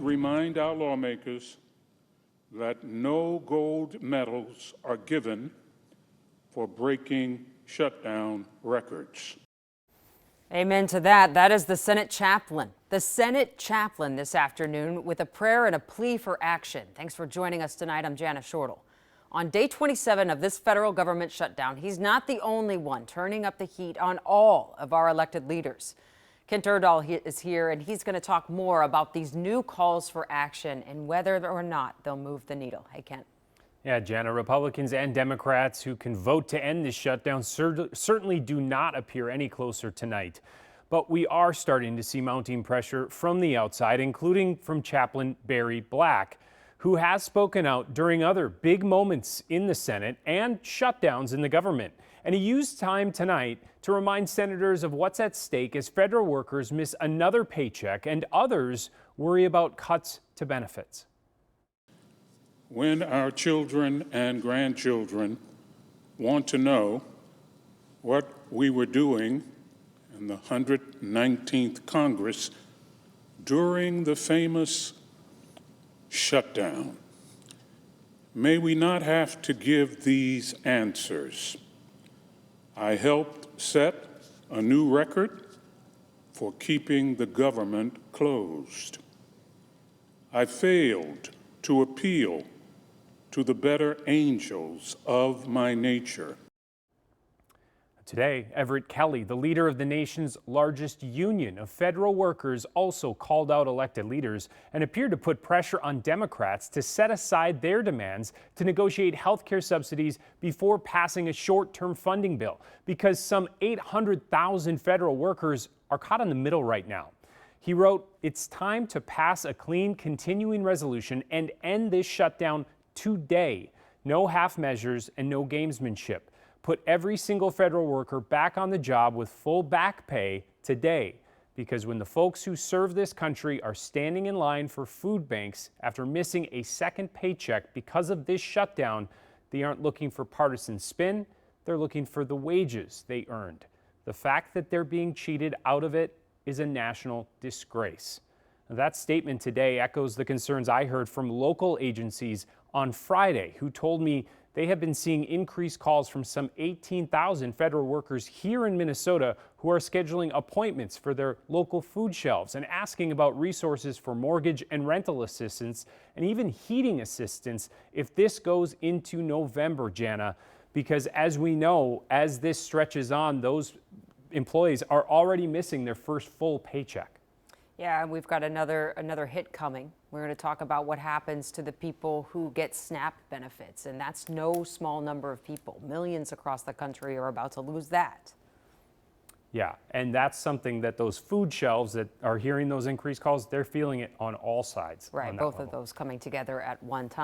Remind our lawmakers that no gold medals are given for breaking shutdown records. Amen to that. That is the Senate chaplain. The Senate chaplain this afternoon with a prayer and a plea for action. Thanks for joining us tonight. I'm Jana Shortle. On day 27 of this federal government shutdown, he's not the only one turning up the heat on all of our elected leaders. Kent Erdahl is here, and he's going to talk more about these new calls for action and whether or not they'll move the needle. Hey, Kent. Yeah, Jana, Republicans and Democrats who can vote to end this shutdown certainly do not appear any closer tonight. But we are starting to see mounting pressure from the outside, including from Chaplain Barry Black, who has spoken out during other big moments in the Senate and shutdowns in the government. And he used time tonight to remind senators of what's at stake as federal workers miss another paycheck and others worry about cuts to benefits. When our children and grandchildren want to know what we were doing in the 119th Congress during the famous shutdown, may we not have to give these answers. I helped set a new record for keeping the government closed. I failed to appeal to the better angels of my nature. Today, Everett Kelly, the leader of the nation's largest union of federal workers, also called out elected leaders and appeared to put pressure on Democrats to set aside their demands to negotiate health care subsidies before passing a short-term funding bill, because some 800,000 federal workers are caught in the middle right now. He wrote, "It's time to pass a clean, continuing resolution and end this shutdown today. No half measures and no gamesmanship. Put every single federal worker back on the job with full back pay today, because when the folks who serve this country are standing in line for food banks after missing a second paycheck because of this shutdown, they aren't looking for partisan spin, they're looking for the wages they earned. The fact that they're being cheated out of it is a national disgrace." That statement today echoes the concerns I heard from local agencies on Friday, who told me they have been seeing increased calls from some 18,000 federal workers here in Minnesota who are scheduling appointments for their local food shelves and asking about resources for mortgage and rental assistance and even heating assistance if this goes into November, Jana, because as we know, as this stretches on, those employees are already missing their first full paycheck. Yeah, we've got another hit coming. We're going to talk about what happens to the people who get SNAP benefits, and that's no small number of people. Millions across the country are about to lose that. Yeah, and that's something that those food shelves that are hearing those increased calls, they're feeling it on all sides. Right, both of those coming together at one time.